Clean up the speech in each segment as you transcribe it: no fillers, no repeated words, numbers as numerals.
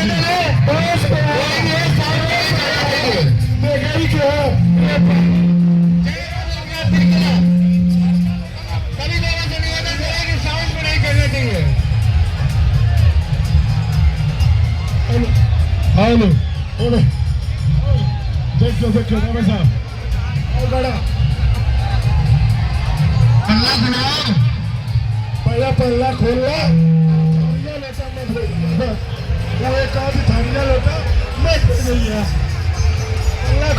Hello देखो राम साहब पल्ला पल्ला खोल ला लोटा में थानिया लोटा मैं पल्ला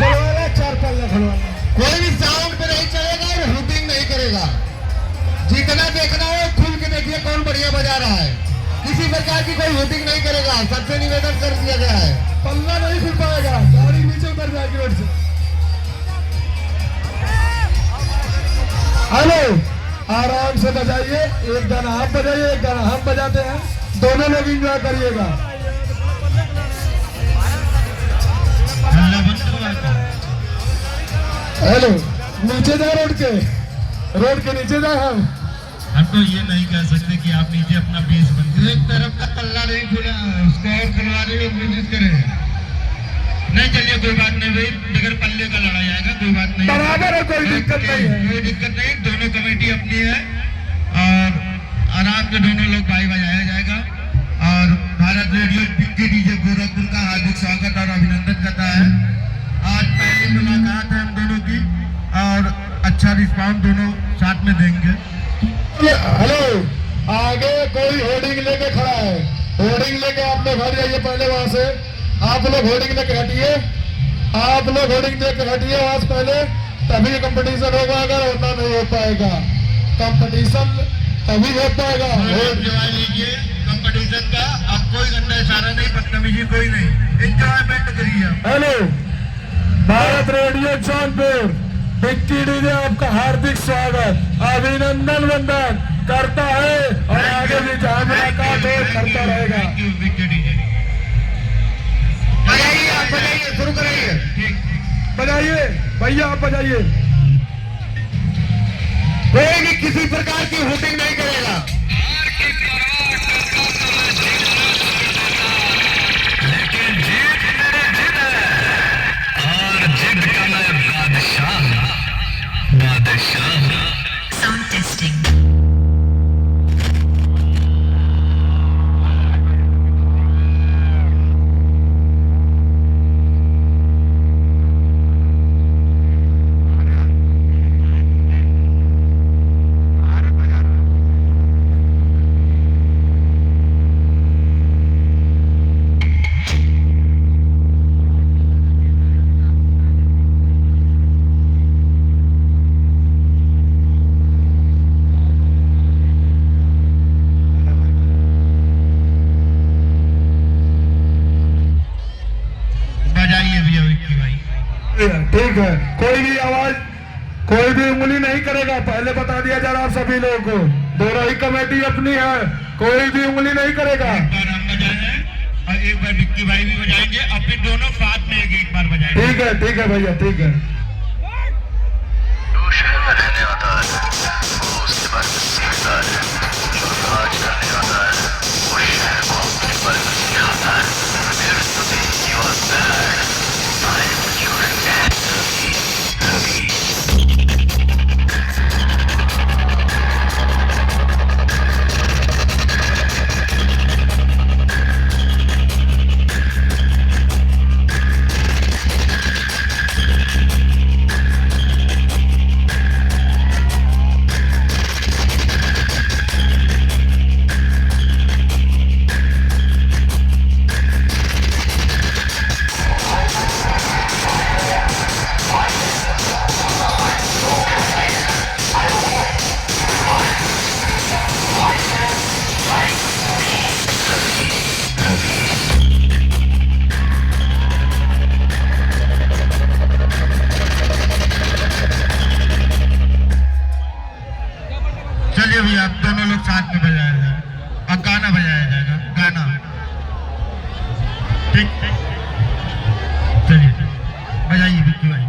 खोलवाना 4 पल्ला खोलवाना। कोई भी साउंड पे नहीं चलेगा और हुटिंग नहीं करेगा। जितना देखना है खुल के देखिए कौन बढ़िया बजा रहा है। किसी प्रकार की कोई हुटिंग नहीं करेगा। सबसे निवेदन कर दिया गया है। पल्ला नहीं खुल पाएगा, गाड़ी नीचे उतर जाएगी रोड से। हेलो आराम से बजाइए, एक गाना आप बजाइए एक गाना हम बजाते हैं, दोनों लोग एंजॉय करिएगा। हेलो नीचे जाए रोड के नीचे जाए। हम तो ये नहीं कह सकते कि आप नीचे अपना बेस बंद। एक तरफ का पल्ला नहीं खुला, उसको और खुलवाने में कोशिश करें। नहीं चलिए कोई बात नहीं भाई, बगैर पल्ले का लड़ा जाएगा, कोई बात नहीं, बराबर है, कोई दिक्कत नहीं है। कोई दिक्कत नहीं, दोनों कमेटी अपनी है और आराम से दोनों लोग भाई बजाया जाएगा। और भारत रेडियो के डीजे गोरखपुर का हार्दिक स्वागत और अभिनंदन करता है। आज पहली मुलाकात है हम दोनों की और अच्छा रिस्पॉन्स दोनों साथ में देंगे। हेलो आगे कोई होर्डिंग लेके खड़ा है, होर्डिंग लेके आप लोग हट जाइए। पहले वहां से आप लोग होर्डिंग लेके हटिए, आप लोग होर्डिंग लेके हटिए वहां से पहले, तभी कंपटीशन होगा। अगर होता नहीं हो पाएगा कंपटीशन तभी हो पाएगा। लीजिए कंपटीशन का, अब कोई गंदा इशारा नहीं, बदतमीजी कोई नहीं, एंजॉयमेंट करिए। Hello Bharat radio Jaunpur Vicky DJ आपका हार्दिक स्वागत अभिनंदन वंदन करता है और आगे भी जहां मुलाकात हो करता रहेगा। विक्की डीजे बजाइए, आप बजाइए, शुरू कराइए। ठीक बजाइए भैया आप बजाइए। कोई भी किसी प्रकार की हुटिंग नहीं करेगा। लेकिन जीत मेरी जिद है और जिद का मैं बादशाह साउंड टेस्टिंग। ठीक है, कोई भी आवाज कोई भी उंगली नहीं करेगा। पहले बता दिया जा रहा आप सभी लोगों को, दोनों ही कमेटी अपनी है, कोई भी उंगली नहीं करेगा। एक बार हम बजाएंगे और एक बार विक्की भाई भी बजाएंगे और फिर दोनों साथ में एक बार बजाएंगे। ठीक है भैया, ठीक है। जो शहर में रहने आता है वो उसके बारे में सीखता है, जो राज करने आता है वो शहर को अपने बारे में सिखाता है। You are bad. I am your dad. चलिए भैया आप दोनों लोग साथ में बजाया जाए और गाना बजाया जाएगा। गाना ठीक, चलिए बजाइए विक्की भाई।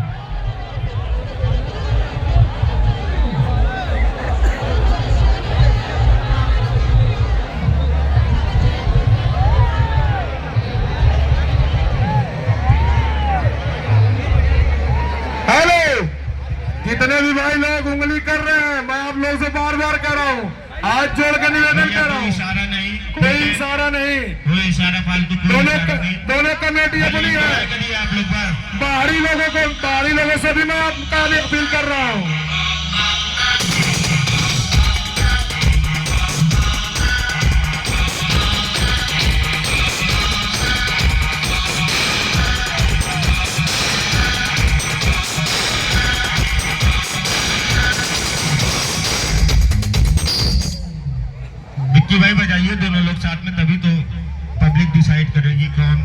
हाथ जोड़ कर निवेदन कर रहा कोई हूँ, इशारा नहीं, कोई इशारा नहीं। कोई इशारा फालतू, कोई इशारा नहीं। दोनों कमेटियां बनी है। करिए आप लोग पर। बाहरी लोगों से भी मैं आपका अपील कर रहा हूँ। विक्की भाई बजाइए दोनों लोग साथ में, तभी तो पब्लिक डिसाइड करेगी कौन।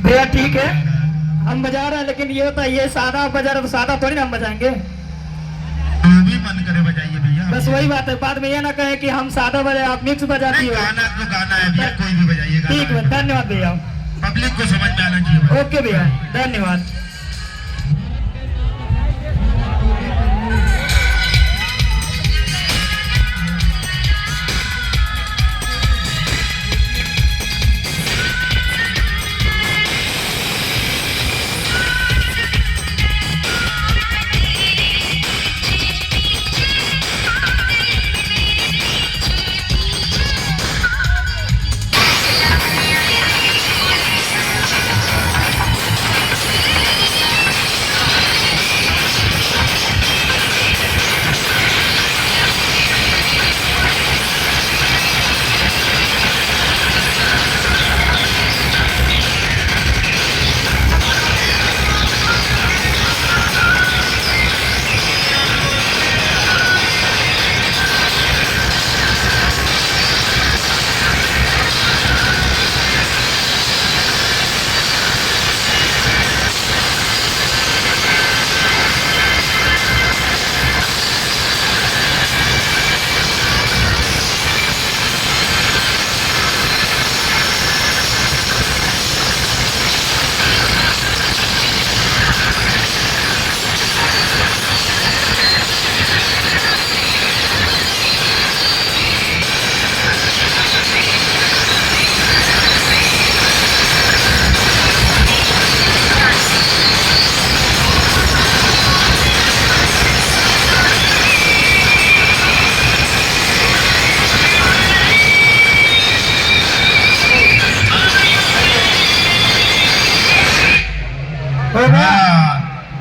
भैया ठीक है, हम बजा रहे हैं, लेकिन ये होता है ये सादा आप बजा रहे तो सादा थोड़ी ना हम बजाएंगे। जो भी मन करे बजाइए भैया। बस वही बात है, बाद में ये ना कहे कि हम सादा बजाए आप मिक्स बजाती नहीं, हो। गाना तो गाना है भैया, कोई भी बजाइए गाना ठीक है, है। धन्यवाद भैया। पब्लिक को समझ में आना चाहिए भाई। ओके भैया, धन्यवाद।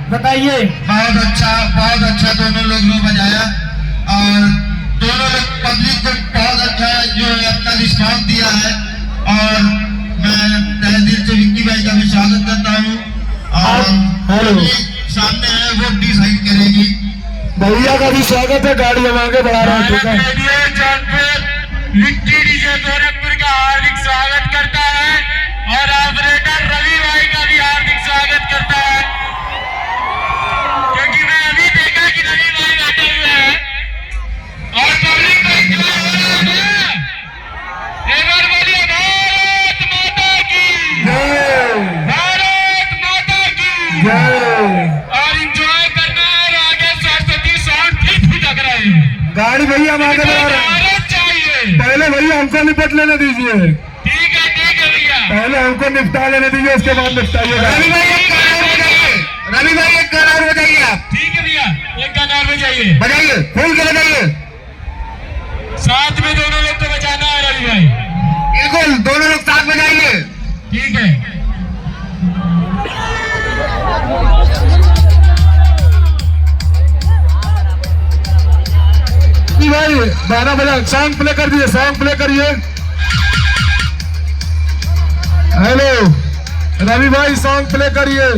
बताइए। बहुत अच्छा दोनों लोग ने बजाया, और दोनों लोग पब्लिक को बहुत अच्छा जो है अपना रिस्पॉन्स दिया है, और मैं तहे दिल से विक्की भाई का भी स्वागत करता हूँ। और सामने है वो डिसाइड करेगी। भैया का भी स्वागत है, गाड़ी हम आगे बढ़ा रहे हैं। ठीक है, विक्की डीजे गोरखपुर का हार्दिक स्वागत करता है, और ऑपरेटर रवि भाई का भी हार्दिक स्वागत करता है, क्योंकि मैं अभी देखा कि रवि भाई बैठे हुए हैं और पब्लिक को एंजॉय हो रहा है। एक बार बोलिए भारत माता की जय, भारत माता की जय। और एंजॉय करना है, और आगे सरस्वती साउंड ठीक लग रहे हैं। गाड़ी भैया हम आगे बढ़ा रहे हैं। भारत चाहिए। पहले भैया हमको निपट लेने दीजिए, ठीक है भैया। पहले हमको निपटा लेने दीजिए, उसके बाद निपटाइएगा। रवि भाई एक गाना और बजाइए, रवि भाई एक गाना और बजाइए आप। ठीक है भैया, एक गाना और बजाइए, बजाइए, खोल के बजाइए। साथ में दोनों लोग को बजाना है रवि भाई। बिल्कुल, दोनों लोग साथ बजाइए। ठीक है। भाई गाना बजा, सॉन्ग प्ले कर दिए, सॉन्ग प्ले करिए। हेलो रवि भाई, सॉन्ग प्ले करिए।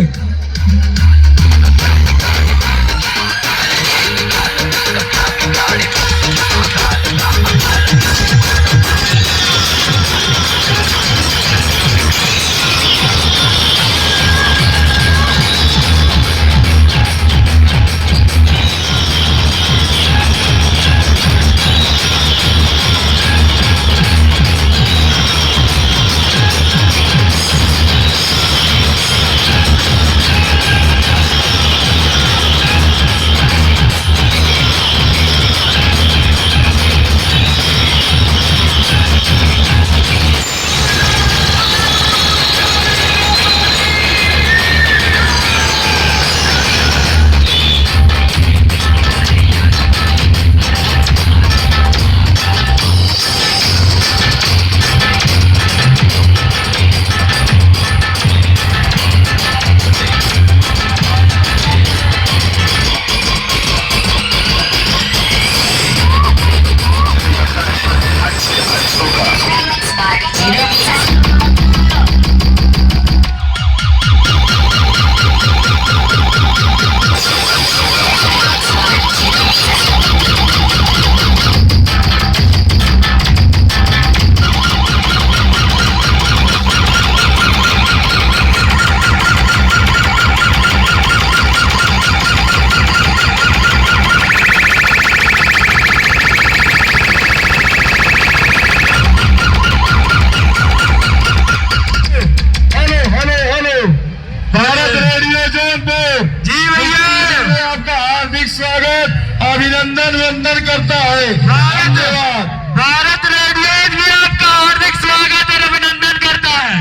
हार्दिक स्वागत अभिनंदन वंदन करता है। धन्यवाद। भारत रेडियो भी आपका हार्दिक स्वागत और अभिनंदन करता है।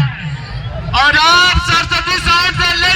और आप सरस्वती साउंड से ले